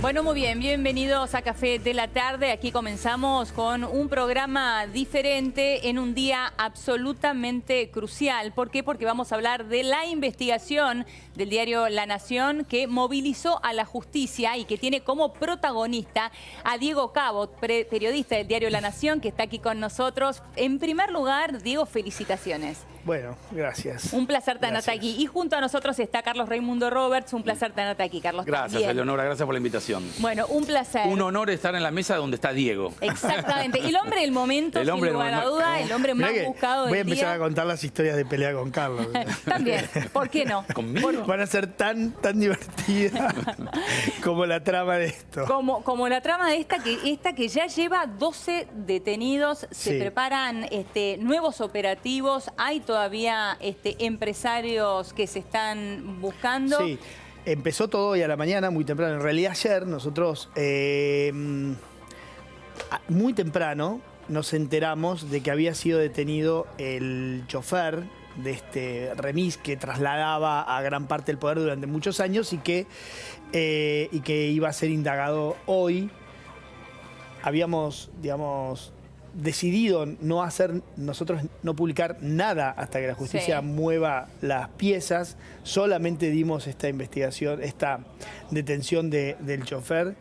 Bueno, muy bien, bienvenidos a Café de la Tarde. Aquí comenzamos con un programa diferente en un día absolutamente crucial. ¿Por qué? Porque vamos a hablar de la investigación del diario La Nación que movilizó a la justicia y que tiene como protagonista a Diego Cabot, periodista del diario La Nación, que está aquí con nosotros. En primer lugar, Diego, felicitaciones. Bueno, gracias. Un placer tenerte aquí. Y junto a nosotros está Carlos Raimundo Roberts. Un placer tenerte aquí, Carlos. Gracias, también. Eleonora, gracias por la invitación. Bueno, un placer. Un honor estar en la mesa donde está Diego. Exactamente. Y el hombre del momento, sin lugar a duda, el hombre más buscado del día. Voy a empezar a contar las historias de pelea con Carlos. También, ¿por qué no? ¿Conmigo? Van a ser tan divertidas como la trama de esto. Como la trama de esta que ya lleva 12 detenidos, se Sí. preparan nuevos operativos, hay todavía empresarios que se están buscando. Sí, empezó todo hoy a la mañana, muy temprano. En realidad ayer nosotros, muy temprano, nos enteramos de que había sido detenido el chofer de este remis que trasladaba a gran parte del poder durante muchos años y que iba a ser indagado hoy. Habíamos, digamos, decidido nosotros no publicar nada hasta que la justicia mueva las piezas. Solamente dimos esta investigación, esta detención del chofer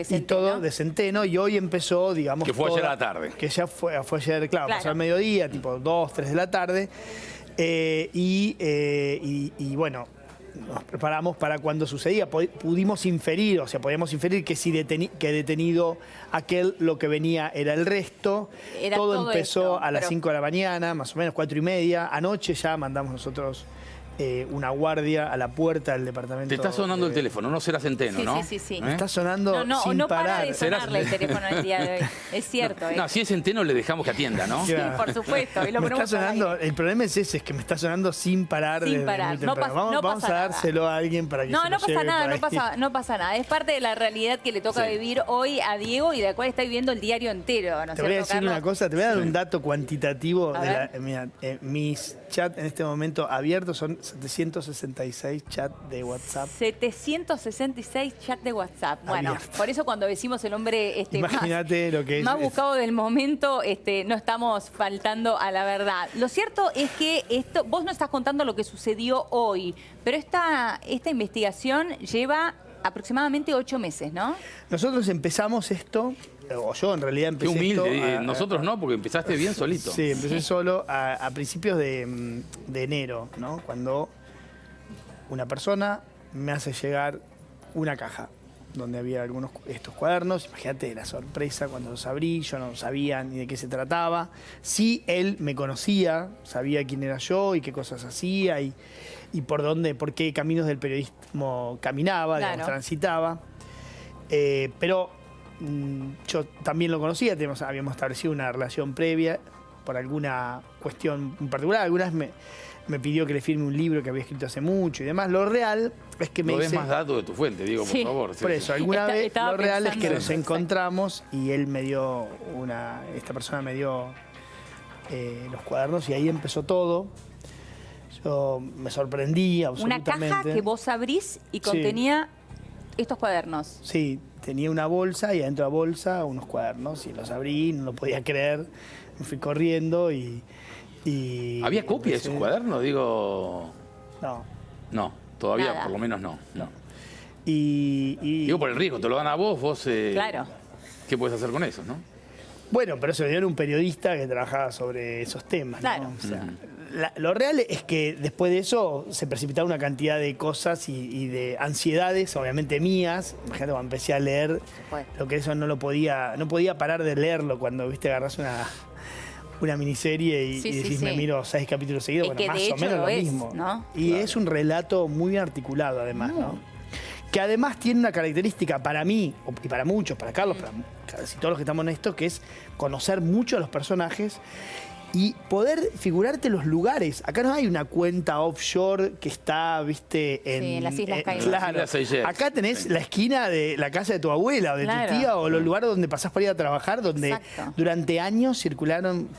y todo de Centeno, y hoy empezó, digamos, que fue ayer a la tarde. Que ya fue ayer, claro, pasó al mediodía, tipo 2, 3 de la tarde. Y bueno, nos preparamos para cuando sucedía. Pudimos inferir, o sea, podíamos inferir que si detenido aquel, lo que venía era el resto. Todo empezó a las 5 de la mañana, más o menos 4:30. Anoche ya mandamos nosotros una guardia a la puerta del departamento. Te está sonando el teléfono, no será Centeno, sí, ¿no? Sí. Me está sonando sin no parar. para de sonarle el teléfono el día de hoy. Es cierto. No, si es Centeno le dejamos que atienda, ¿no? Sí, por supuesto. Y lo me está ponemos al sonando, aire. el problema es ese, es que me está sonando sin parar. Sin parar. Muy temprano. Vamos a dárselo a alguien para que se lo No pasa lleve nada, por ahí. no pasa nada. Es parte de la realidad que le toca vivir hoy a Diego y de la cual está viviendo el diario entero, ¿no es Te voy a cierto, decir Carlos? una cosa, te voy a dar un dato cuantitativo. A Mira, mis chats en este momento abiertos son 766 chats de WhatsApp. 766 chats de WhatsApp. Bueno, Abierto. por eso cuando decimos el hombre Imagínate lo que es. más buscado del momento, no estamos faltando a la verdad. Lo cierto es que vos no estás contando lo que sucedió hoy, pero esta investigación lleva aproximadamente 8 meses, ¿no? Nosotros empezamos esto, o yo en realidad Qué empecé humilde. esto Nosotros no, porque empezaste bien solito. Sí, empecé solo a principios de enero, ¿no? Cuando una persona me hace llegar una caja donde había estos cuadernos. Imagínate la sorpresa cuando los abrí, yo no sabía ni de qué se trataba. Sí, él me conocía, sabía quién era yo y qué cosas hacía y por qué caminos del periodismo caminaba, digamos, transitaba. Pero yo también lo conocía, habíamos establecido una relación previa por alguna cuestión en particular. Algunas me pidió que le firme un libro que había escrito hace mucho y demás. Lo real es que me No des dice... más datos de tu fuente, Diego, por favor. Por eso, alguna vez lo real es que nos pensando. encontramos y él me dio esta persona me dio los cuadernos y ahí empezó todo. Yo me sorprendí absolutamente. Una caja que vos abrís y contenía estos cuadernos. Sí, tenía una bolsa y adentro de la bolsa unos cuadernos y los abrí, no lo podía creer. Me fui corriendo y ¿Había copia de esos cuadernos? Digo... No. No, todavía Nada. por lo menos no. Y Digo, por el riesgo, te lo dan a vos, Claro. ¿qué puedes hacer con eso, no? bueno, pero se lo dio un periodista que trabajaba sobre esos temas. Claro. ¿no? O sea, lo real es que después de eso se precipitaron una cantidad de cosas y de ansiedades, obviamente mías. Imagínate, cuando empecé a leer lo que eso no podía parar de leerlo cuando, viste, agarrás una miniserie y decís, me miro 6 capítulos seguidos, Es que bueno, de más o hecho menos lo lo es, mismo. ¿no? Y es un relato muy bien articulado, además, ¿no? Que además tiene una característica para mí, y para muchos, para Carlos, para casi todos los que estamos en esto, que es conocer mucho a los personajes y poder figurarte los lugares. Acá no hay una cuenta offshore que está, viste, en las Islas Caimán. Claro. Las Islas Seychelles. Acá tenés la esquina de la casa de tu abuela o de tu tía, o los lugares donde pasás por ir a trabajar, donde durante años circularon,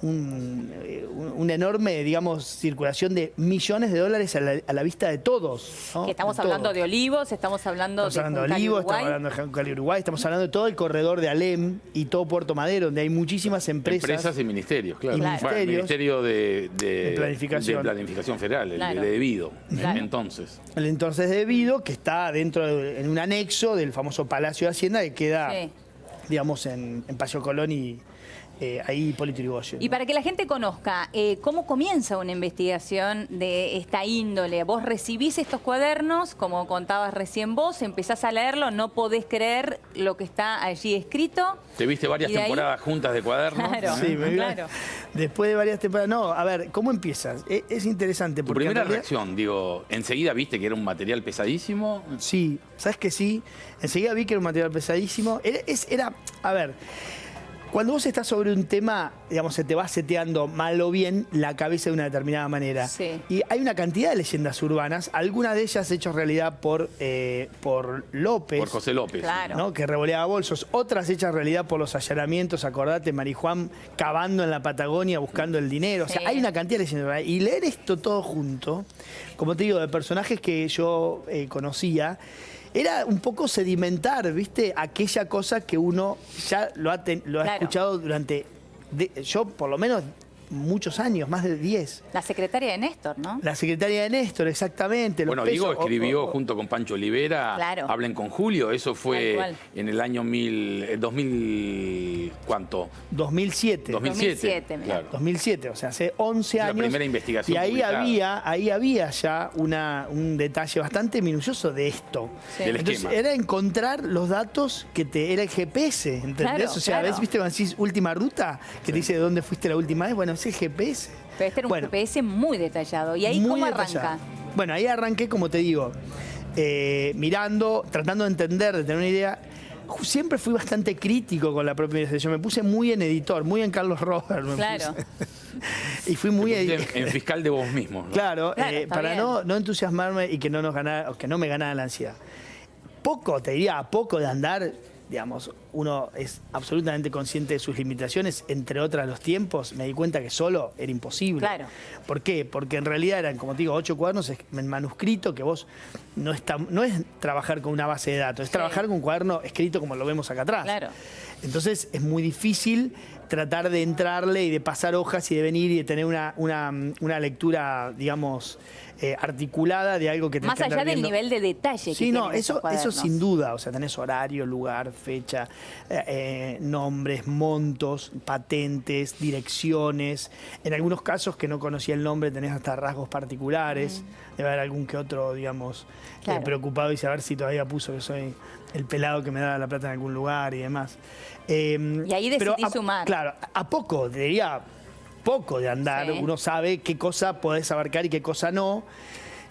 una enorme, digamos, circulación de millones de dólares a la vista de todos, ¿no? Que estamos hablando de Olivos, estamos hablando de Olivos, estamos hablando de Juncal y Uruguay, estamos hablando de todo el corredor de Alem y todo Puerto Madero, donde hay muchísimas empresas. Empresas y ministerios, claro. Y Bueno, el Ministerio de Planificación Federal, Claro. el de Debido, Claro. entonces. El entonces Debido, que está en un anexo del famoso Palacio de Hacienda que queda, Sí. digamos, en Paseo Colón y ahí Hipólito Yrigoyen. Y para que la gente conozca, ¿cómo comienza una investigación de esta índole? Vos recibís estos cuadernos, como contabas recién vos, empezás a leerlo, no podés creer lo que está allí escrito. Te viste varias Y de ahí- temporadas juntas de cuadernos. Claro. Sí, Claro. Después de varias temporadas. No, a ver, ¿cómo empiezas? Es interesante. Tu Porque en primera realidad- reacción, digo, ¿enseguida viste que era un material pesadísimo? Sí, ¿sabes que sí? Enseguida vi que era un material pesadísimo. A ver, cuando vos estás sobre un tema, digamos, se te va seteando mal o bien la cabeza de una determinada manera. Sí. Y hay una cantidad de leyendas urbanas, algunas de ellas hechas realidad por López. Por José López. Claro. ¿No? Que revoleaba bolsos, otras hechas realidad por los allanamientos, acordate, Marijuán cavando en la Patagonia buscando el dinero, o sea, Sí. hay una cantidad de leyendas. Y leer esto todo junto, como te digo, de personajes que yo conocía, era un poco sedimentar, ¿viste? Aquella cosa que uno ya lo ha Claro. escuchado durante, yo por lo menos muchos años, más de 10. La secretaria de Néstor, ¿no? La secretaria de Néstor, exactamente. los Bueno, pesos, Diego escribió junto con Pancho Olivera, Claro. Hablen con Julio, eso Tal fue cual. en el año 2000, ¿cuánto? 2007. 2007, mirá. claro. 2007, o sea, hace 11 Es la años. primera investigación Y ahí publicada. había ya un detalle bastante minucioso de esto. Sí. Del Entonces esquema. era encontrar los datos que era el GPS, ¿entendés? Claro, o sea, claro. ¿ves? ¿Viste cuando decís última ruta? Que te dice de dónde fuiste la última vez. Bueno, es el GPS. Pero este era un Bueno, GPS muy detallado. ¿Y ahí muy cómo detallado. arranca? Bueno, ahí arranqué, como te digo, mirando, tratando de entender, de tener una idea. Siempre fui bastante crítico con la propia investigación. Me puse muy en editor, muy en Carlos Robert. Claro. Y fui muy En fiscal de vos mismo, ¿no? Claro, Claro, está para bien. no entusiasmarme y que no me ganara la ansiedad. Te diría, a poco de andar, digamos, uno es absolutamente consciente de sus limitaciones, entre otras los tiempos, me di cuenta que solo era imposible. Claro. ¿Por qué? Porque en realidad eran, como te digo, 8 cuadernos en manuscrito, que vos no es trabajar con una base de datos, es trabajar con un cuaderno escrito como lo vemos acá atrás. Claro. Entonces es muy difícil tratar de entrarle y de pasar hojas y de venir y de tener una lectura, digamos, articulada de algo que te Más allá del viendo. nivel de detalle que Sí, no, tienen esos eso cuadernos. sin duda. O sea, tenés horario, lugar, fecha, nombres, montos, patentes, direcciones. En algunos casos que no conocía el nombre tenés hasta rasgos particulares. Debe haber algún que otro, digamos, Claro. preocupado y saber si todavía puso que soy el pelado que me da la plata en algún lugar y demás. Y ahí Pero decidí sumar. Claro, a poco, diría poco de andar, Sí. uno sabe qué cosa podés abarcar y qué cosa no.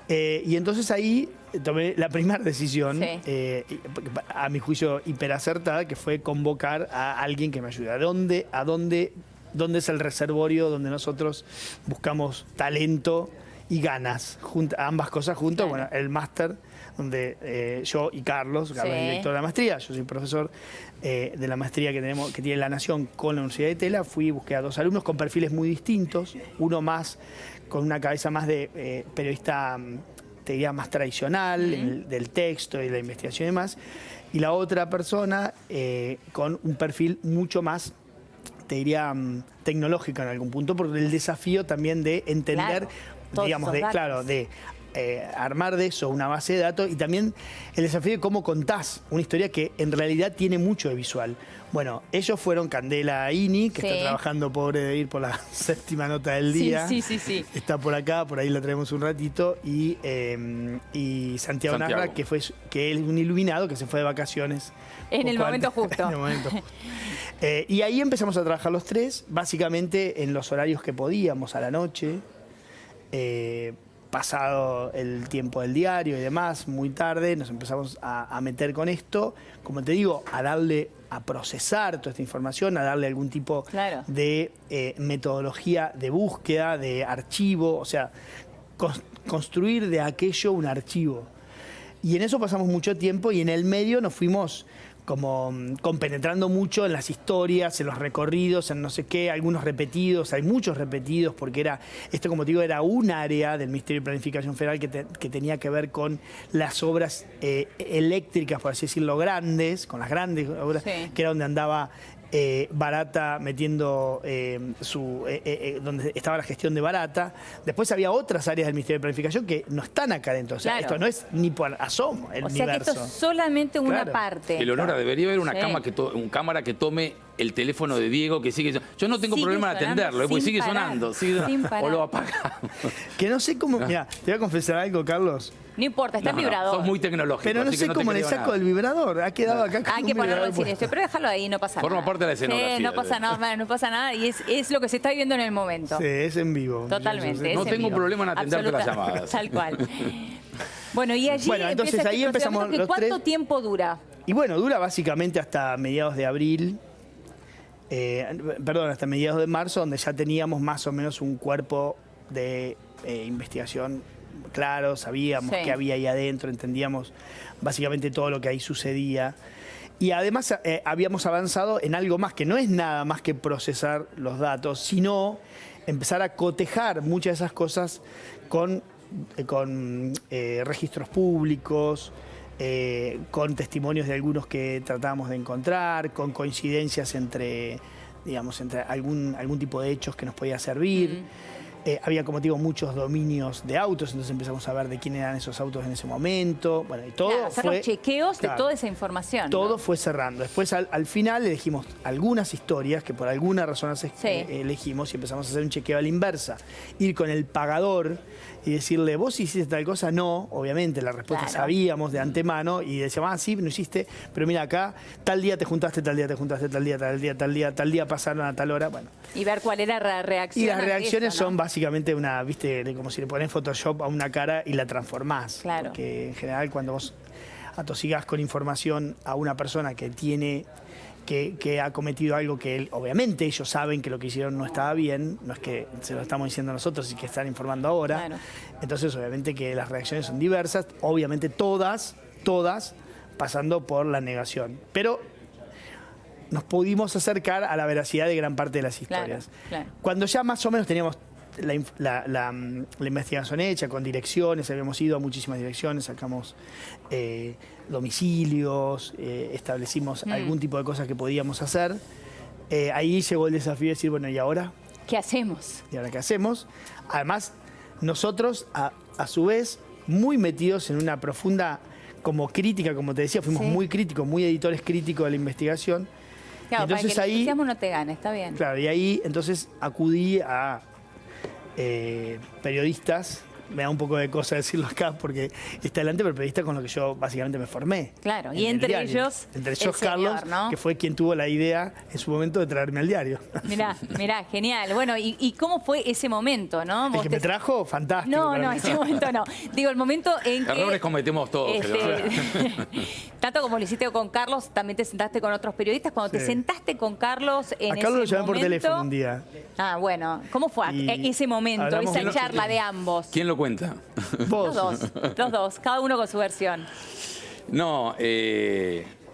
Y entonces ahí tomé la primera decisión, Sí. a mi juicio hiperacertada, que fue convocar a alguien que me ayude. ¿Dónde es el reservorio donde nosotros buscamos talento y ganas? Ambas cosas juntas. Claro. Bueno, el máster, donde yo y Carlos es el director de la maestría, yo soy profesor de la maestría que tiene La Nación con la Universidad de Tela. Fui y busqué a 2 alumnos con perfiles muy distintos, uno más con una cabeza más de periodista, te diría, más tradicional, del texto y la investigación y demás, y la otra persona con un perfil mucho más, te diría, tecnológico en algún punto, porque el desafío también de entender, Claro, todos digamos, esos datos. de armar de eso una base de datos, y también el desafío de cómo contás una historia que en realidad tiene mucho de visual. Bueno, ellos fueron Candela Ini, que Sí. está trabajando, pobre de ir por la 7ª nota del día. Sí. Está por acá, por ahí la traemos un ratito. Y Santiago Narra, que es un iluminado que se fue de vacaciones. En el poco momento antes. justo. En el momento justo. Y ahí empezamos a trabajar los tres, básicamente en los horarios que podíamos, a la noche, pasado el tiempo del diario y demás, muy tarde, nos empezamos a meter con esto, como te digo, a procesar toda esta información, a darle algún tipo Claro. de metodología de búsqueda, de archivo, o sea, construir de aquello un archivo. Y en eso pasamos mucho tiempo y en el medio nos fuimos como compenetrando mucho en las historias, en los recorridos, en no sé qué, algunos repetidos, hay muchos repetidos, porque esto como te digo, era un área del Ministerio de Planificación Federal que tenía que ver con las obras eléctricas, por así decirlo, grandes, con las grandes obras, Sí. que era donde andaba Barata metiendo donde estaba la gestión de Barata. Después había otras áreas del Ministerio de Planificación que no están acá dentro. O sea, Claro. esto no es ni por asomo el O sea que universo. esto es solamente una Claro. parte. Eleonora, debería haber una Sí. cámara que tome el teléfono de Diego que sigue. Yo no tengo Sigue problema en sonando atenderlo, porque sin sigue parar. sonando. Sin parar. O lo apagamos. Que no sé cómo. Mira, te voy a confesar algo, Carlos. No importa, está No, en vibrador. sos muy tecnológico. Pero no así que sé te cómo le creo saco nada. el vibrador. Ha quedado acá con Hay un que ponerlo vibrador en puesto. silencio, pero déjalo ahí, no pasa Forma nada. parte de la escenografía. Sí, no pasa nada, no pasa nada. Y es lo que se está viviendo en el momento. Sí, es en vivo. Totalmente. No es en tengo vivo. problema en atenderte las Absoluta- llamadas. Tal cual. Bueno, y allí Bueno, entonces empieza ahí este empezamos procedimiento que los ¿cuánto tres. tiempo dura? Y bueno, dura básicamente hasta mediados de abril. Hasta mediados de marzo, donde ya teníamos más o menos un cuerpo de investigación claro, sabíamos Sí. qué había ahí adentro, entendíamos básicamente todo lo que ahí sucedía. Y además habíamos avanzado en algo más, que no es nada más que procesar los datos, sino empezar a cotejar muchas de esas cosas con registros públicos, con testimonios de algunos que tratábamos de encontrar, con coincidencias entre algún tipo de hechos que nos podía servir. Había, como te digo, muchos dominios de autos, entonces empezamos a ver de quién eran esos autos en ese momento. Bueno, y todo Claro, hacer fue, los chequeos de claro, toda esa información. todo ¿no? fue cerrando. Después, al final, elegimos algunas historias que por alguna razón elegimos y empezamos a hacer un chequeo a la inversa. Ir con el pagador y decirle, ¿vos hiciste tal cosa? No, obviamente, la respuesta Claro. sabíamos de antemano y decíamos, sí, no hiciste, pero mira acá, tal día te juntaste, tal día te juntaste, tal día pasaron a tal hora, bueno. Y ver cuál era la reacción. Y las ante reacciones eso, ¿no? son básicamente como si le pones Photoshop a una cara y la transformás. Claro. Porque en general cuando vos atosigás con información a una persona que que ha cometido algo que obviamente ellos saben que lo que hicieron no estaba bien, no es que se lo estamos diciendo nosotros y que están informando ahora. Claro. Entonces obviamente que las reacciones son diversas, obviamente todas pasando por la negación. Pero nos pudimos acercar a la veracidad de gran parte de las historias. Claro. Cuando ya más o menos teníamos la investigación hecha con direcciones, habíamos ido a muchísimas direcciones, sacamos domicilios, establecimos algún tipo de cosas que podíamos hacer. Ahí llegó el desafío de decir, bueno, ¿y ahora? ¿Qué hacemos? ¿Y ahora qué hacemos? Además, nosotros, a su vez, muy metidos en una profunda como crítica, como te decía, fuimos Sí. muy críticos, muy editores críticos de la investigación. Claro, Entonces para que el ahí- entusiasmo no te gane, está bien. Claro, y ahí entonces acudí a periodistas, me da un poco de cosa decirlo acá porque está delante, pero periodistas con los que yo básicamente me formé. Claro, y en el entre diario. ellos, Entre el ellos Carlos, señor, ¿no? que fue quien tuvo la idea en su momento de traerme al diario. Mirá, genial. Bueno, ¿y cómo fue ese momento, no? El Vos que te- me trajo, fantástico. No, para no, mí. ese momento no. Digo, el momento en que... Errores cometemos todos. Tanto como lo hiciste con Carlos, también te sentaste con otros periodistas. Cuando te Sí. sentaste con Carlos en A Carlos lo ese llamé por momento- teléfono un día. Ah, bueno. ¿Cómo fue Y ese momento, hablamos esa mucho charla de ambos? ¿Quién lo cuenta? Vos. Los dos, cada uno con su versión. No,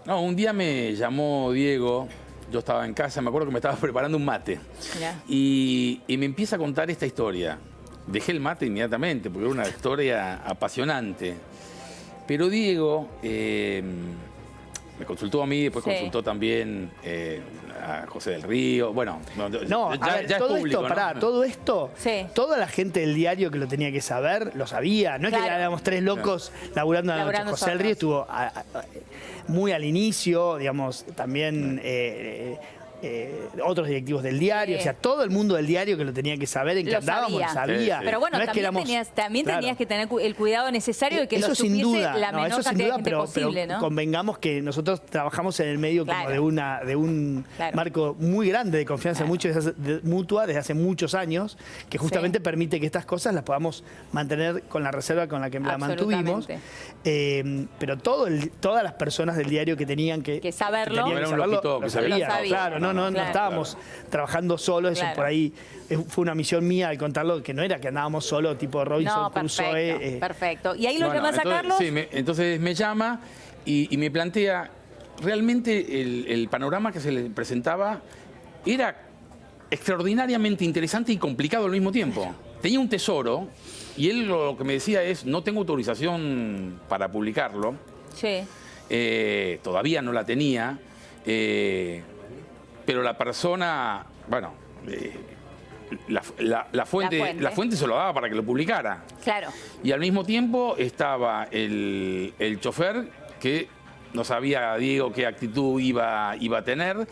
un día me llamó Diego, yo estaba en casa, me acuerdo que me estaba preparando un mate. Mirá. Y me empieza a contar esta historia. Dejé el mate inmediatamente, porque era una historia apasionante. Pero Diego me consultó a mí, después Sí. consultó también a José del Río. Bueno, No, a ver, ya es todo público, esto, ¿no? pará, todo esto, Sí. toda la gente del diario que lo tenía que saber, lo sabía. No es Claro. que éramos tres locos laburando a la noche. Laburando José del solos. Río estuvo muy al inicio, digamos, también otros directivos del diario, Sí. o sea, todo el mundo del diario que lo tenía que saber, en que Lo andábamos, lo sabía. sabía. Sí, sí. Pero bueno, No es que también, éramos- también claro. tenías que tener el cuidado necesario de que Eso lo sin supiese duda, la menor eso sin cantidad duda, de gente posible, pero ¿no? convengamos que nosotros trabajamos en el medio como Claro. de un Claro. marco muy grande de confianza Claro. mutua desde hace muchos años, que justamente Sí. permite que estas cosas las podamos mantener con la reserva con la que la mantuvimos. Pero todas las personas del diario que tenían Que saberlo. tenían No era un saberlo, loquito que lo sabía. sabían. Lo sabía. Claro, no Claro. estábamos trabajando solos, eso Claro. por ahí fue una misión mía al contarlo, que no era que andábamos solos, tipo Robinson No, perfecto, Crusoe. perfecto. Y ahí lo Bueno, llamas a entonces, Carlos. sí, entonces me llama y me plantea realmente el panorama que se le presentaba era extraordinariamente interesante y complicado al mismo tiempo. Tenía un tesoro y él lo que me decía es, no tengo autorización para publicarlo. Sí. Todavía no la tenía, pero la persona, bueno, la fuente se lo daba para que lo publicara. Claro. Y al mismo tiempo estaba el chofer que no sabía, Diego, qué actitud iba a tener.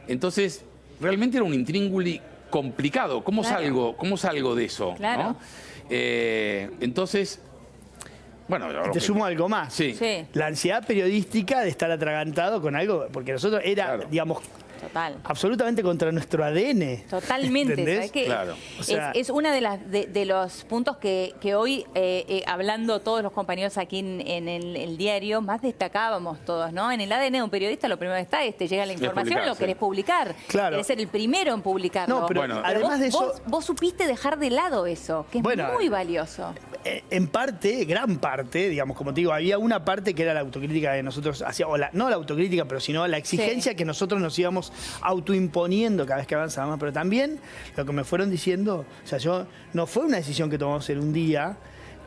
Entonces, realmente era un intríngulis complicado. ¿Cómo salgo de eso? Claro. ¿no? Entonces, bueno... Te sumo algo más. Sí. Sí. La ansiedad periodística de estar atragantado con algo, porque nosotros era, digamos, Total. absolutamente contra nuestro ADN. Totalmente. ¿Entendés? ¿Sabes qué? Claro. O sea, es una de los puntos que hoy, hablando todos los compañeros aquí en el diario, más destacábamos todos, ¿no? En el ADN de un periodista lo primero que está es, te llega la información, publicar, lo querés publicar. Claro. Querés ser el primero en publicarlo. No, pero Bueno. además vos, de eso... vos supiste dejar de lado eso, que es Bueno, muy valioso. En parte, gran parte, digamos, como te digo, había una parte que era la autocrítica que nosotros hacíamos, no la autocrítica, pero sino la exigencia que nosotros nos íbamos autoimponiendo cada vez que avanzábamos, pero también lo que me fueron diciendo, o sea, no fue una decisión que tomamos en un día,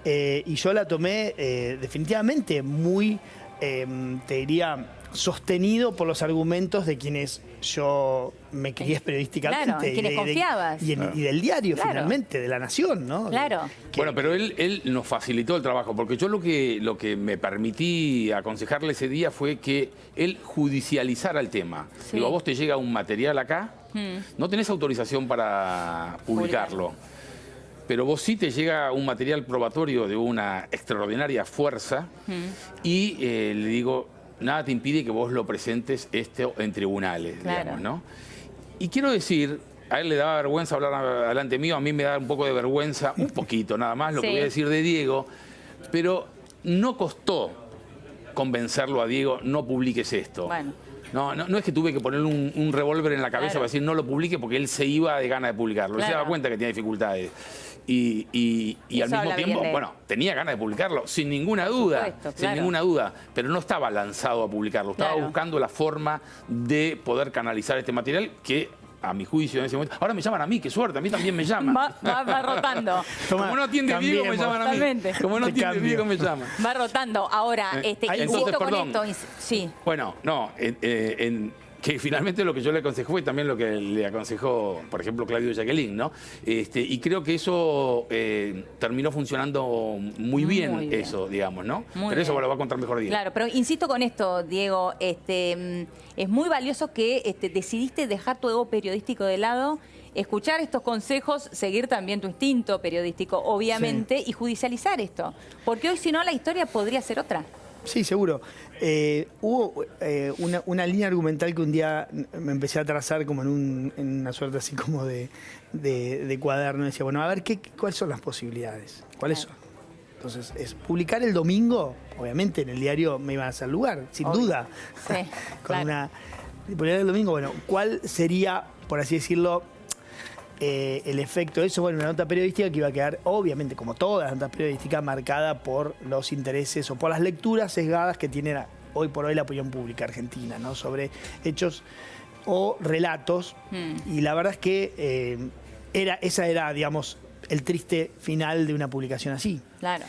y yo la tomé definitivamente muy, te diría, sostenido por los argumentos de quienes yo me crié periodísticamente. Claro, en quienes confiabas. Y del diario, Claro. finalmente, de La Nación, ¿no? Claro. Bueno, pero él nos facilitó el trabajo, porque yo lo que me permití aconsejarle ese día fue que él judicializara el tema. Sí. Digo, a vos te llega un material acá, no tenés autorización para publicarlo, pero vos sí te llega un material probatorio de una extraordinaria fuerza y le digo, nada te impide que vos lo presentes en tribunales, Claro. digamos, ¿no? Y quiero decir, a él le daba vergüenza hablar delante mío, a mí me da un poco de vergüenza, un poquito nada más, lo que Sí. voy a decir de Diego, pero no costó convencerlo a Diego, no publiques esto. Bueno. No es que tuve que ponerle un revólver en la cabeza para decir no lo publique porque él se iba de ganas de publicarlo. Él se Claro. daba cuenta que tenía dificultades. Y al Eso mismo habla bien tiempo, de él. bueno, tenía ganas de publicarlo, sin ninguna duda. supuesto, Sin claro. ninguna duda. Pero no estaba lanzado a publicarlo. Estaba Claro. buscando la forma de poder canalizar este material que, a mi juicio, en ese momento. Ahora me llaman a mí, qué suerte, a mí también me llaman. Va rotando. Como no atiende Diego, me cambiemos. llaman a mí. Totalmente. Como no Te atiende cambio. Diego, me llaman. Va rotando. Ahora, Entonces, insisto con perdón. esto. Sí. Bueno, no, que finalmente lo que yo le aconsejé fue también lo que le aconsejó, por ejemplo, Claudio Jacqueline, ¿no? Y creo que eso terminó funcionando muy bien, eso, digamos, ¿no? Muy pero eso bien. lo va a contar mejor Diego. Claro, pero insisto con esto, Diego, es muy valioso que decidiste dejar tu ego periodístico de lado, escuchar estos consejos, seguir también tu instinto periodístico, obviamente, y judicializar esto. Porque hoy, si no, la historia podría ser otra. Sí, seguro. Hubo una línea argumental que un día me empecé a trazar como en una suerte así como de cuaderno. Decía, bueno, a ver, ¿cuáles son las posibilidades? ¿Cuáles son? Entonces, es publicar el domingo, obviamente en el diario me iban a hacer lugar, sin Obvio. duda. Sí, Con claro. publicar el domingo, bueno, ¿cuál sería, por así decirlo, el efecto de eso? Bueno, una nota periodística que iba a quedar, obviamente, como todas las notas periodísticas, marcada por los intereses o por las lecturas sesgadas que tiene hoy por hoy la opinión pública argentina, ¿no? Sobre hechos o relatos. Y la verdad es que esa era, digamos, el triste final de una publicación así. Claro.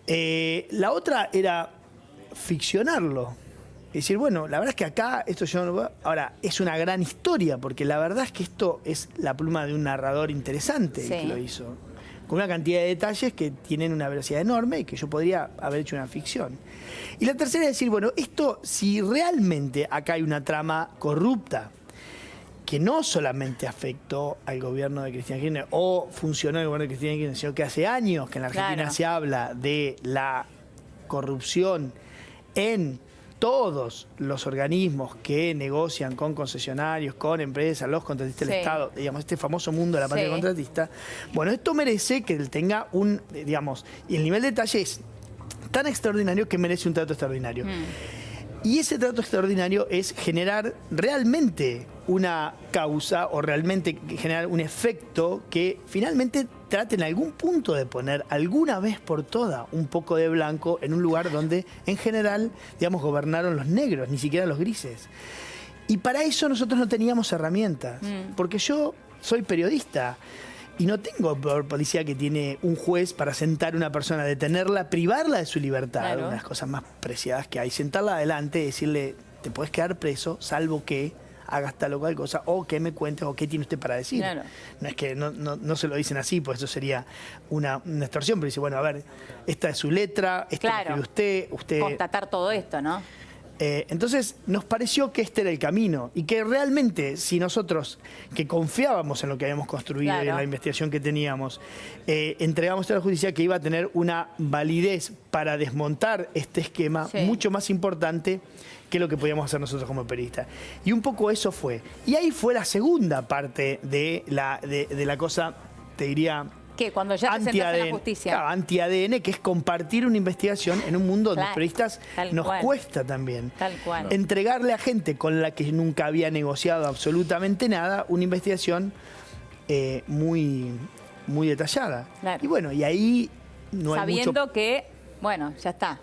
La otra era ficcionarlo. Es decir, bueno, la verdad es que acá esto yo no lo... Ahora, es una gran historia, porque la verdad es que esto es la pluma de un narrador interesante el que lo hizo. Con una cantidad de detalles que tienen una velocidad enorme y que yo podría haber hecho una ficción. Y la tercera es decir, bueno, esto, si realmente acá hay una trama corrupta, que no solamente afectó al gobierno de Cristina Kirchner o funcionó el gobierno de Cristina Kirchner, sino que hace años que en la Argentina se habla de la corrupción en todos los organismos que negocian con concesionarios, con empresas, los contratistas del Estado, digamos, este famoso mundo de la patria contratista. Bueno, esto merece que él tenga un, digamos, y el nivel de detalle es tan extraordinario que merece un trato extraordinario. Y ese trato extraordinario es generar realmente una causa o realmente generar un efecto que finalmente trate en algún punto de poner alguna vez por todas un poco de blanco en un lugar donde en general, digamos, gobernaron los negros, ni siquiera los grises. Y para eso nosotros no teníamos herramientas, porque yo soy periodista y no tengo policía que tiene un juez para sentar a una persona, detenerla, privarla de su libertad, claro. una de las cosas más preciadas que hay, sentarla adelante y decirle, te podés quedar preso, salvo que hagas tal o cual cosa, o que me cuentes, o qué tiene usted para decir. Claro. No es que no se lo dicen así, pues eso sería una extorsión, pero dice, bueno, a ver, esta es su letra, esto Claro. lo escribe usted... Constatar todo esto, ¿no? Entonces nos pareció que este era el camino y que realmente si nosotros que confiábamos en lo que habíamos construido y en la investigación que teníamos, entregamos a la justicia que iba a tener una validez para desmontar este esquema mucho más importante que lo que podíamos hacer nosotros como periodistas. Y un poco eso fue. Y ahí fue la segunda parte de la cosa, te diría... ¿Qué? Cuando ya te sentaste en la justicia. Claro, anti-ADN, que es compartir una investigación en un mundo donde los periodistas nos cuesta también. Tal cual. Entregarle a gente con la que nunca había negociado absolutamente nada, una investigación muy, muy detallada. Claro. Y bueno, y ahí no hay mucho... Sabiendo que, bueno, ya está.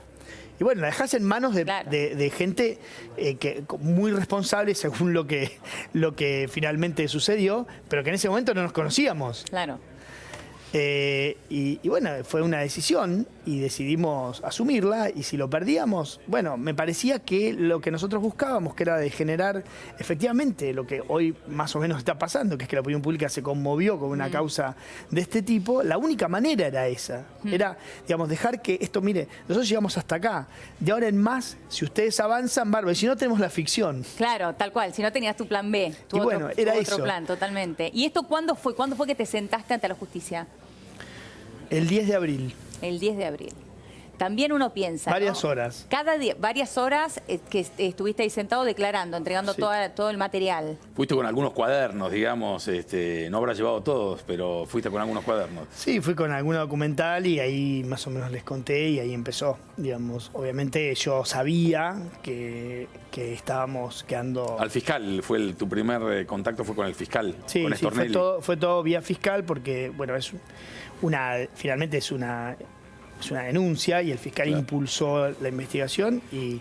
Y bueno, la dejás en manos de gente que muy responsable según lo que finalmente sucedió, pero que en ese momento no nos conocíamos. Claro. Y bueno, fue una decisión y decidimos asumirla, y si lo perdíamos, bueno, me parecía que lo que nosotros buscábamos, que era de generar efectivamente lo que hoy más o menos está pasando, que es que la opinión pública se conmovió con una causa de este tipo, la única manera era esa, era, digamos, dejar que esto, mire, nosotros llegamos hasta acá, de ahora en más, si ustedes avanzan, bárbaro, y si no tenemos la ficción. Claro, tal cual, si no tenías tu plan B, tu otro plan, totalmente. ¿Y esto cuándo fue? ¿Cuándo fue que te sentaste ante la justicia? El 10 de abril. El 10 de abril. También uno piensa, varias horas. Cada día, varias horas que estuviste ahí sentado declarando, entregando todo el material. Fuiste con algunos cuadernos, digamos, no habrás llevado todos, pero fuiste con algunos cuadernos. Sí, fui con alguna documental y ahí más o menos les conté y ahí empezó, digamos. Obviamente yo sabía que estábamos quedando... Al fiscal, tu primer contacto fue con el fiscal, sí, con sí, fue todo vía fiscal porque, bueno, finalmente es una denuncia y el fiscal impulsó la investigación y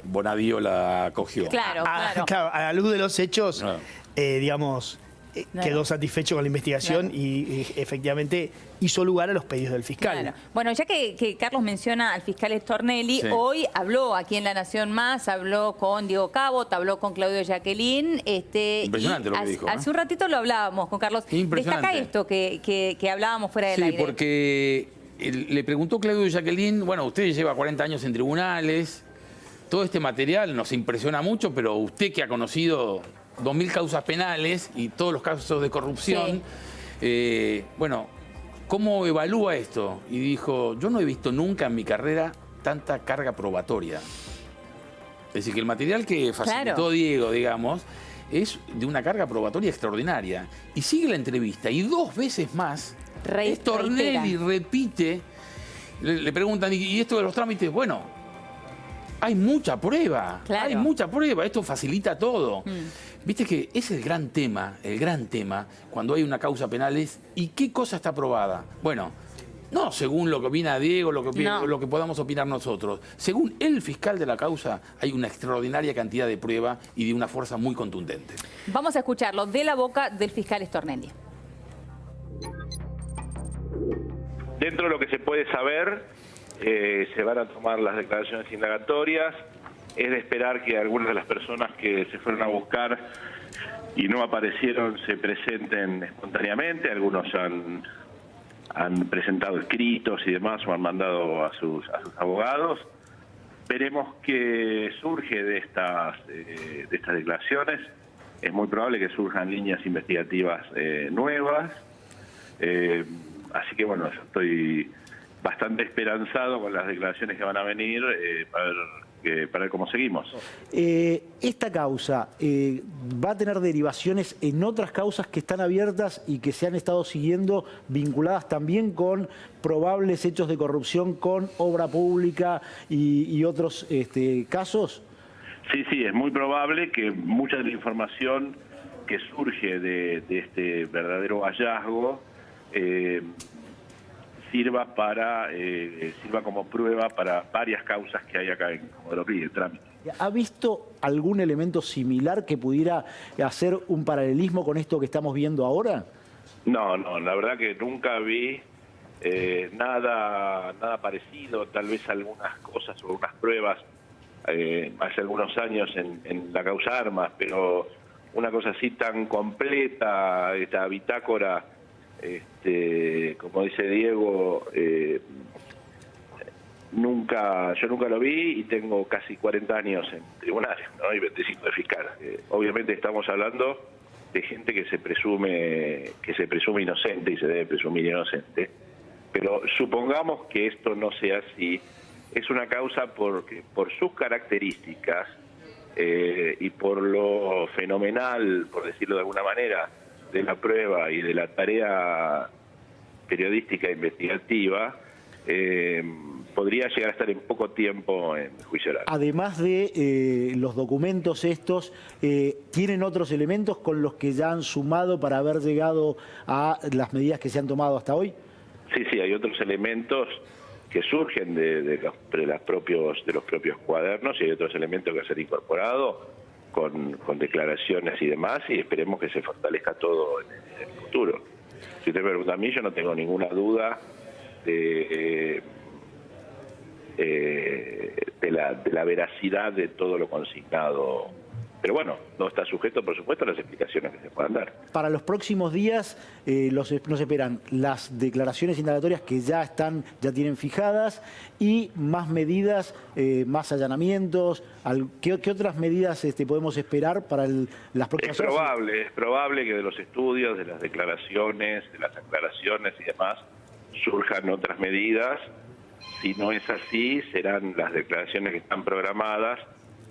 Bonadío la acogió. Claro, claro, a la luz de los hechos, digamos, quedó satisfecho con la investigación y efectivamente hizo lugar a los pedidos del fiscal. Claro. Bueno, ya que Carlos menciona al fiscal Stornelli, hoy habló aquí en La Nación Más, habló con Diego Cabot, habló con Claudio Jacqueline. Impresionante lo que dijo. Hace un ratito lo hablábamos con Carlos. Destaca esto que hablábamos fuera del aire. Sí, porque le preguntó Claudio Jacqueline, bueno, usted lleva 40 años en tribunales, todo este material nos impresiona mucho, pero usted que ha conocido 2000 causas penales y todos los casos de corrupción, bueno, ¿cómo evalúa esto? Y dijo, yo no he visto nunca en mi carrera tanta carga probatoria. Es decir, que el material que facilitó Diego, digamos, es de una carga probatoria extraordinaria. Y sigue la entrevista y 2 veces más Stornelli repite, le preguntan, ¿y esto de los trámites? Bueno, hay mucha prueba, hay mucha prueba, esto facilita todo. Viste que es el gran tema cuando hay una causa penal es ¿y qué cosa está aprobada? Bueno, no según lo que opina Diego, lo que podamos opinar nosotros. Según el fiscal de la causa, hay una extraordinaria cantidad de prueba y de una fuerza muy contundente. Vamos a escucharlo de la boca del fiscal Stornelli. Dentro de lo que se puede saber, se van a tomar las declaraciones indagatorias. Es de esperar que algunas de las personas que se fueron a buscar y no aparecieron se presenten espontáneamente. Algunos han presentado escritos y demás o han mandado a sus abogados. Veremos qué surge de estas declaraciones. Es muy probable que surjan líneas investigativas nuevas. Así que bueno, yo estoy bastante esperanzado con las declaraciones que van a venir para ver cómo seguimos. Esta causa va a tener derivaciones en otras causas que están abiertas y que se han estado siguiendo, vinculadas también con probables hechos de corrupción con obra pública y otros casos. Sí, es muy probable que mucha de la información que surge de este verdadero hallazgo sirva como prueba para varias causas que hay acá en Comodoro Pi, el trámite. ¿Ha visto algún elemento similar que pudiera hacer un paralelismo con esto que estamos viendo ahora? No, la verdad que nunca vi nada parecido, tal vez algunas cosas o algunas pruebas hace algunos años en la causa Armas, pero una cosa así tan completa, esta bitácora, como dice Diego, yo nunca lo vi y tengo casi 40 años en tribunales, ¿no? Y 25 de fiscal. Obviamente estamos hablando de gente que se presume inocente y se debe presumir inocente, pero supongamos que esto no sea así. Es una causa porque por sus características y por lo fenomenal, por decirlo de alguna manera, de la prueba y de la tarea periodística e investigativa, podría llegar a estar en poco tiempo en juicio oral. Además de los documentos estos, ¿tienen otros elementos con los que ya han sumado para haber llegado a las medidas que se han tomado hasta hoy? Sí, hay otros elementos que surgen de los propios cuadernos y hay otros elementos que se han incorporado con declaraciones y demás, y esperemos que se fortalezca todo en el futuro. Si usted me pregunta a mí, yo no tengo ninguna duda de la veracidad de todo lo consignado. Pero bueno, no está sujeto, por supuesto, a las explicaciones que se puedan dar. Para los próximos días nos esperan las declaraciones indagatorias que ya tienen fijadas y más medidas, más allanamientos. ¿Qué otras medidas podemos esperar para las próximas horas? Es probable que de los estudios, de las declaraciones, de las aclaraciones y demás, surjan otras medidas. Si no es así, serán las declaraciones que están programadas,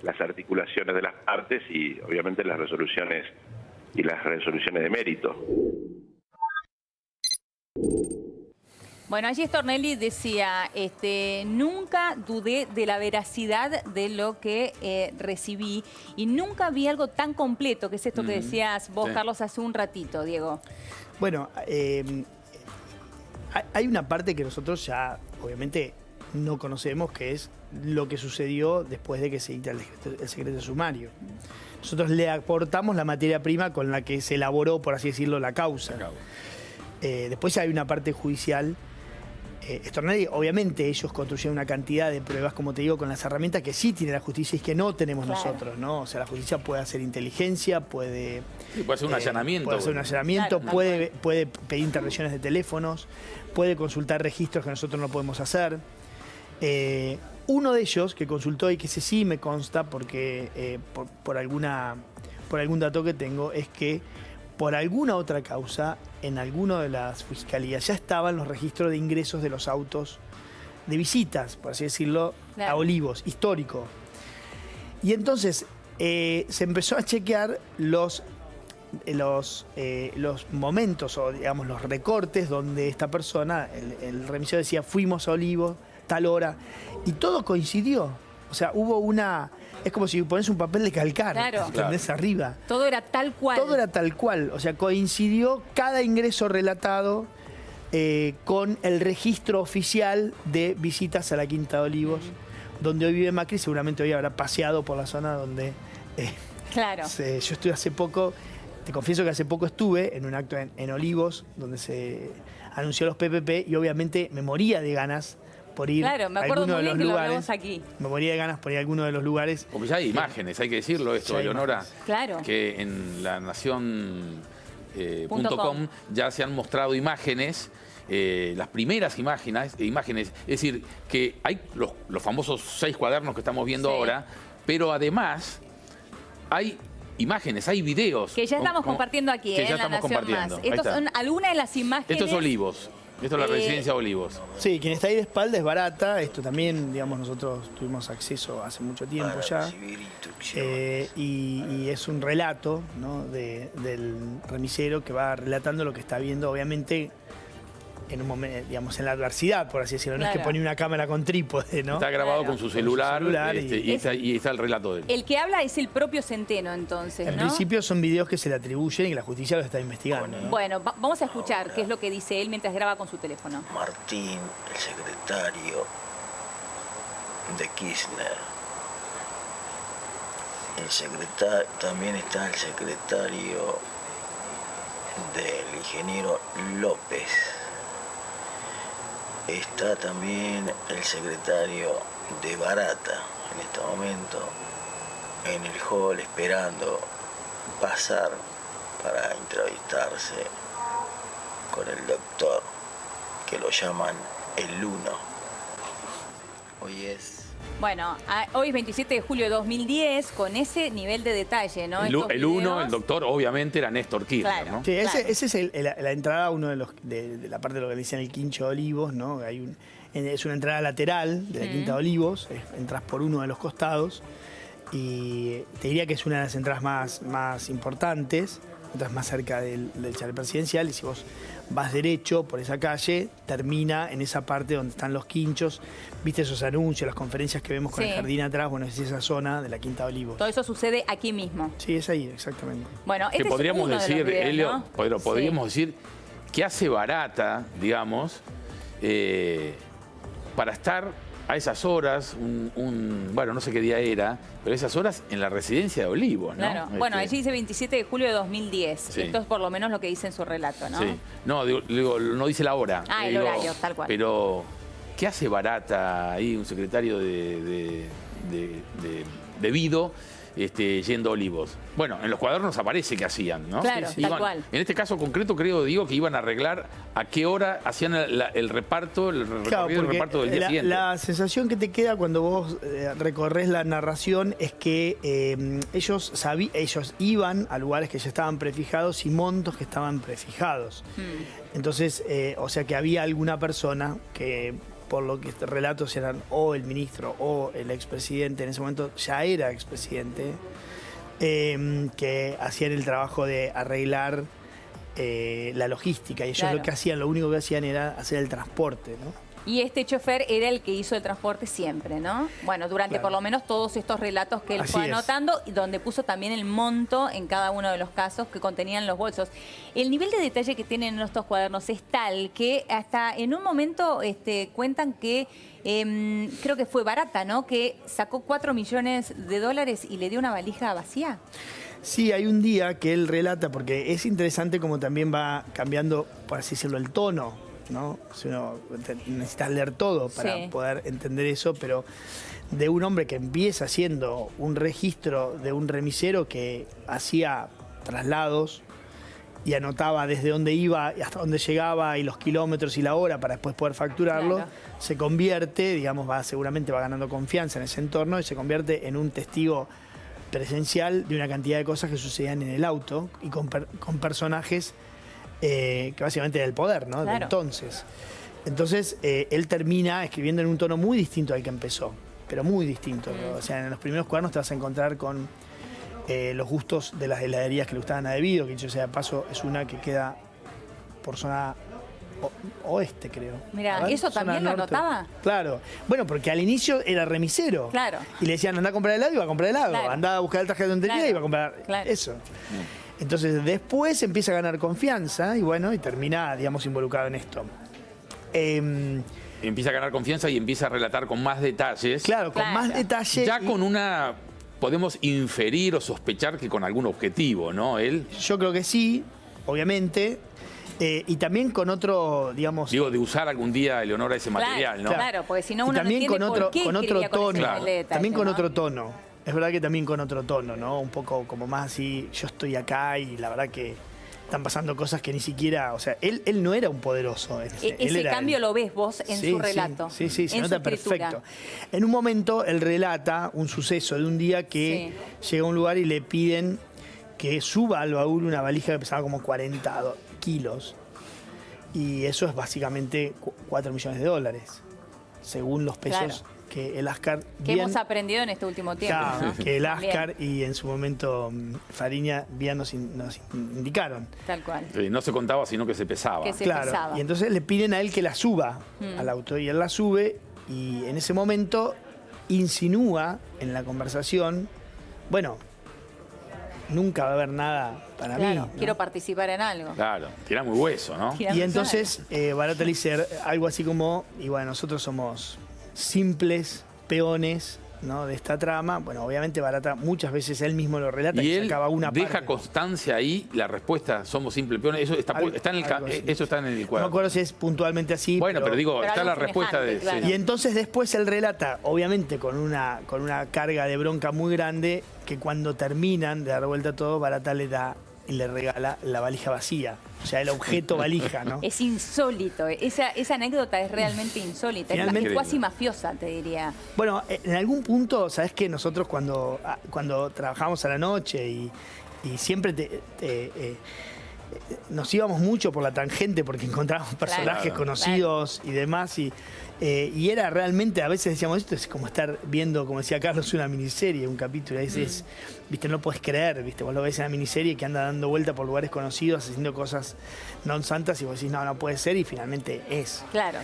las articulaciones de las partes y obviamente las resoluciones de mérito. Bueno, allí Stornelli decía, nunca dudé de la veracidad de lo que recibí y nunca vi algo tan completo, que es esto que decías vos, sí, Carlos, hace un ratito, Diego. Bueno, hay una parte que nosotros ya, obviamente, no conocemos, que es lo que sucedió después de que se dicta el secreto sumario. Nosotros le aportamos la materia prima con la que se elaboró, por así decirlo, la causa. Después hay una parte judicial. Stornelli, obviamente ellos construyeron una cantidad de pruebas, como te digo, con las herramientas que sí tiene la justicia y que no tenemos nosotros, ¿no? O sea, la justicia puede hacer inteligencia, puede hacer un allanamiento. Puede hacer un allanamiento, claro, puede pedir intervenciones de teléfonos, puede consultar registros que nosotros no podemos hacer. Uno de ellos que consultó y que ese sí me consta porque por algún dato que tengo, es que por alguna otra causa en alguna de las fiscalías ya estaban los registros de ingresos de los autos de visitas, por así decirlo, claro, a Olivos, histórico. Y entonces se empezó a chequear los momentos o digamos los recortes donde esta persona, el remisor decía fuimos a Olivos tal hora, y todo coincidió. O sea, hubo es como si pones un papel de calcar, claro, ¿entendés? Arriba. Todo era tal cual. Todo era tal cual. O sea, coincidió cada ingreso relatado con el registro oficial de visitas a la Quinta de Olivos, donde hoy vive Macri. Seguramente hoy habrá paseado por la zona donde... claro. Yo estuve hace poco, te confieso que hace poco estuve en un acto en Olivos, donde se anunció los PPP, y obviamente me moría de ganas por ir, claro, me acuerdo muy bien que lo hablamos aquí. Me moría de ganas por ir a alguno de los lugares. Porque ya hay imágenes, hay que decirlo esto, Eleonora. Claro. Que en la Nación.com ya se han mostrado imágenes, las primeras imágenes, es decir, que hay los famosos 6 cuadernos que estamos viendo ahora, pero además hay imágenes, hay videos. Que ya estamos compartiendo aquí, que ya en La Nación Más. Estas son algunas de las imágenes. Esto es Olivos. Esto es la residencia Olivos. Sí, quien está ahí de espalda es barata. Esto también, digamos, nosotros tuvimos acceso hace mucho tiempo ya. Y es un relato, ¿no?, del remisero que va relatando lo que está viendo. Obviamente, en un momento, digamos, en la adversidad, por así decirlo. No es que Claro. ponía una cámara con trípode, ¿no? Está grabado Claro. con su celular, y- y está el relato de él. El que habla es el propio Centeno, entonces, En ¿no? principio son videos que se le atribuyen y que la justicia los está investigando, ¿no? Bueno, vamos a escuchar qué es lo que dice él mientras graba con su teléfono. Martín, el secretario de Kirchner. También está el secretario del ingeniero López. Está también el secretario de Barata en este momento en el hall esperando pasar para entrevistarse con el doctor, que lo llaman el Uno. Hoy es Bueno, hoy es 27 de julio de 2010, con ese nivel de detalle, ¿no? Estos El uno, videos. el doctor, obviamente era Néstor Kirchner, Claro. ¿no? Sí, Claro. ese es la entrada a uno de los de la parte de lo que le dicen el Quincho de Olivos, ¿no? Es una entrada lateral de la Quinta de Olivos, entras por uno de los costados y te diría que es una de las entradas más importantes, entras más cerca del chalet presidencial y si vos vas derecho por esa calle, termina en esa parte donde están los quinchos, viste esos anuncios, las conferencias que vemos con Sí. el jardín atrás, bueno, es esa zona de la Quinta de Olivos. Todo eso sucede aquí mismo. Sí, es ahí, exactamente. Bueno, Que este podríamos es uno de los decir, videos, Elio, ¿no? podríamos decir que hace barata, digamos, para estar a esas horas, bueno, no sé qué día era, pero esas horas en la residencia de Olivos, ¿no? Claro. Bueno, allí dice 27 de julio de 2010. Sí. Esto es por lo menos lo que dice en su relato, ¿no? Sí. No, digo, no dice la hora. Ah, el horario, tal cual. Pero, ¿qué hace barata ahí un secretario debido yendo a Olivos? Bueno, en los cuadernos aparece que hacían, ¿no? Claro, tal cual. En este caso concreto digo que iban a arreglar a qué hora hacían el reparto, el Claro, recorrido del porque reparto del día siguiente. la sensación que te queda cuando vos recorres la narración es que ellos iban a lugares que ya estaban prefijados y montos que estaban prefijados. Entonces, o sea que había alguna persona que, por lo que relatos eran o el ministro o el expresidente, en ese momento ya era expresidente, que hacían el trabajo de arreglar la logística. Y ellos Claro. lo único que hacían era hacer el transporte, ¿no? Y este chofer era el que hizo el transporte siempre, ¿no? Bueno, durante Claro. por lo menos todos estos relatos que él Así fue es. anotando, y donde puso también el monto en cada uno de los casos que contenían los bolsos. El nivel de detalle que tienen en estos cuadernos es tal que hasta en un momento cuentan que creo que fue Barata, ¿no? Que sacó $4 millones y le dio una valija vacía. Sí, hay un día que él relata, porque es interesante como también va cambiando, por así decirlo, el tono, ¿no? Si uno necesitas leer todo para Sí. poder entender eso, pero de un hombre que empieza haciendo un registro de un remisero que hacía traslados y anotaba desde dónde iba y hasta dónde llegaba y los kilómetros y la hora para después poder facturarlo, Claro. se convierte, digamos, seguramente va ganando confianza en ese entorno y se convierte en un testigo presencial de una cantidad de cosas que sucedían en el auto y con personajes que básicamente era el poder, ¿no? Claro. De entonces, él termina escribiendo en un tono muy distinto al que empezó, pero muy distinto. O sea, en los primeros cuadernos te vas a encontrar con los gustos de las heladerías que le gustaban a Debido, que dicho sea de paso, es una que queda por zona oeste, creo. Mirá, A ver, ¿eso zona también lo norte. anotaba? Claro. Bueno, porque al inicio era remisero. Claro. Y le decían, anda a comprar helado, y iba a comprar helado. Claro. Anda a buscar el traje de tontería Claro. y iba a comprar Claro. eso. Entonces, después empieza a ganar confianza y bueno, y termina, digamos, involucrado en esto. Empieza a ganar confianza y empieza a relatar con más detalles. Claro, con Claro. más detalle. Ya y con una, podemos inferir o sospechar que con algún objetivo, ¿no? Él, yo creo que sí, obviamente. Y también con otro, digamos. digo, de usar algún día, Eleonora, ese material, ¿no? Claro, porque si no y uno también no entiende con otro, por qué con otro escribía con ese tono. nivel de detalle, También con ¿no? otro tono. Es verdad que también con otro tono, ¿no? Un poco como más así, yo estoy acá y la verdad que están pasando cosas que ni siquiera. O sea, él no era un poderoso. Él Ese era cambio lo ves vos en Sí, su sí, relato. Sí, se en nota su escritura. perfecto. En un momento él relata un suceso de un día que llega a un lugar y le piden que suba al baúl una valija que pesaba como 40 kilos. Y eso es básicamente $4 millones, según los pesos que el Ascar... Que hemos aprendido en este último tiempo. Claro, ¿no? que el También. Ascar y en su momento Fariña bien nos indicaron. Tal cual. No se contaba, sino que se pesaba. Que se Claro, pesaba. y entonces le piden a él que la suba al auto y él la sube y en ese momento insinúa en la conversación, bueno, nunca va a haber nada para mí. Claro, ¿no? quiero participar en algo. Claro, tira muy hueso, ¿no? Tirame Y entonces Barata le dice algo así como, y bueno, nosotros somos simples peones, ¿no?, de esta trama. Bueno, obviamente Barata muchas veces él mismo lo relata Y y él sacaba una deja parte. constancia ahí, la respuesta, somos simples peones, eso está, Algo- está en el algo así. eso está en el No me cuadro. acuerdo si es puntualmente así. Bueno, pero digo, Pero está algo la respuesta de... semejante, claro. Y entonces después él relata, obviamente con una carga de bronca muy grande, que cuando terminan de dar vuelta todo, Barata le da y le regala la valija vacía. O sea, el objeto valija, ¿no? Es insólito. Esa anécdota es realmente insólita. Finalmente- Es cuasi mafiosa, te diría. Bueno, en algún punto, ¿sabes qué? Nosotros cuando trabajamos a la noche y siempre nos íbamos mucho por la tangente porque encontrábamos personajes Claro. conocidos y demás. Y era realmente, a veces decíamos, esto es como estar viendo, como decía Carlos, una miniserie, un capítulo. A veces, viste, no puedes creer, viste, vos lo ves en la miniserie que anda dando vuelta por lugares conocidos, haciendo cosas non santas y vos decís, no puede ser, y finalmente es. Claro.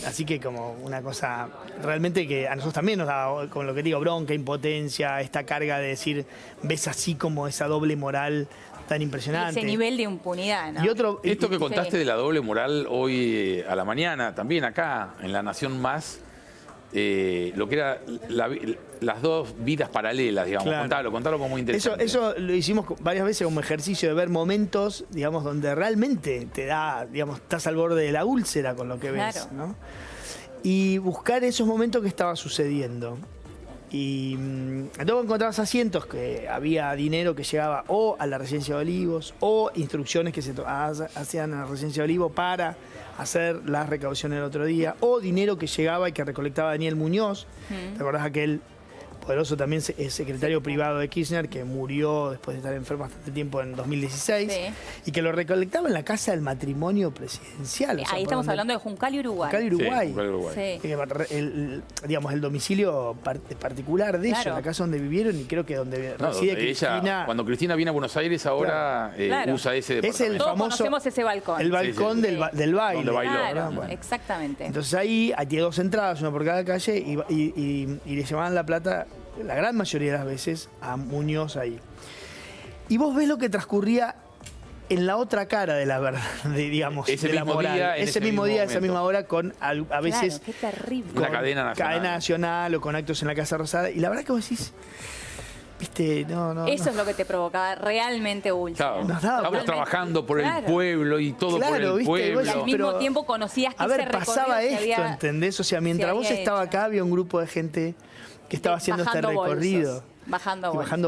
Así que como una cosa realmente que a nosotros también nos da, con lo que digo, bronca, impotencia, esta carga de decir, ves así como esa doble moral tan impresionante. Ese nivel de impunidad, ¿no? Y otro, Esto que y- contaste Sí. de la doble moral hoy a la mañana, también acá, en La Nación Más, lo que era las dos vidas paralelas, digamos. Claro. Contalo como muy interesante. Eso lo hicimos varias veces como ejercicio de ver momentos, digamos, donde realmente te da, digamos, estás al borde de la úlcera con lo que ves, Claro. ¿no? Y buscar esos momentos que estaba sucediendo. Y luego encontrabas asientos que había dinero que llegaba o a la residencia de Olivos o instrucciones que se hacían en la residencia de Olivos para hacer las recaudaciones el otro día, o dinero que llegaba y que recolectaba Daniel Muñoz. ¿Te acordás aquel poderoso también secretario privado de Kirchner que murió después de estar enfermo bastante tiempo en 2016 Sí. y que lo recolectaba en la casa del matrimonio presidencial? O sea, Ahí por estamos donde- hablando de Juncal y Uruguay. Juncal y Sí, Uruguay. Juncal y Uruguay. Sí. Digamos, el domicilio particular de Claro. ella, la casa donde vivieron y creo que donde No, reside ella, Cristina. cuando Cristina viene a Buenos Aires, ahora Claro. usa ese Es el departamento. Todos famoso- conocemos ese balcón. El balcón Sí, sí, sí. del baile. Donde bailó. Claro, ¿verdad? Bueno. exactamente. Entonces ahí tiene dos entradas, una por cada calle, y le llevaban la plata, la gran mayoría de las veces, a Muñoz ahí. Y vos ves lo que transcurría en la otra cara de la verdad, digamos, Ese de la mismo moral. día, en ese ese mismo mismo día, esa momento. misma hora, con a veces Claro, qué terrible. Una cadena nacional. cadena nacional o con actos en la Casa Rosada. Y la verdad que vos decís, viste, no. Eso es lo que te provocaba realmente úlcera. Claro, Nos daba- estamos Totalmente. trabajando por Claro. el pueblo y todo por Claro, el ¿viste? Y vos pueblo. Y al decís, mismo pero- tiempo conocías que A ver, ese recorrido pasaba se esto, había- ¿entendés? O sea, mientras se vos había estabas hecho. acá, había un grupo de gente que estaba haciendo este bajando bolsos, recorrido. bajando Y bolsos. bajando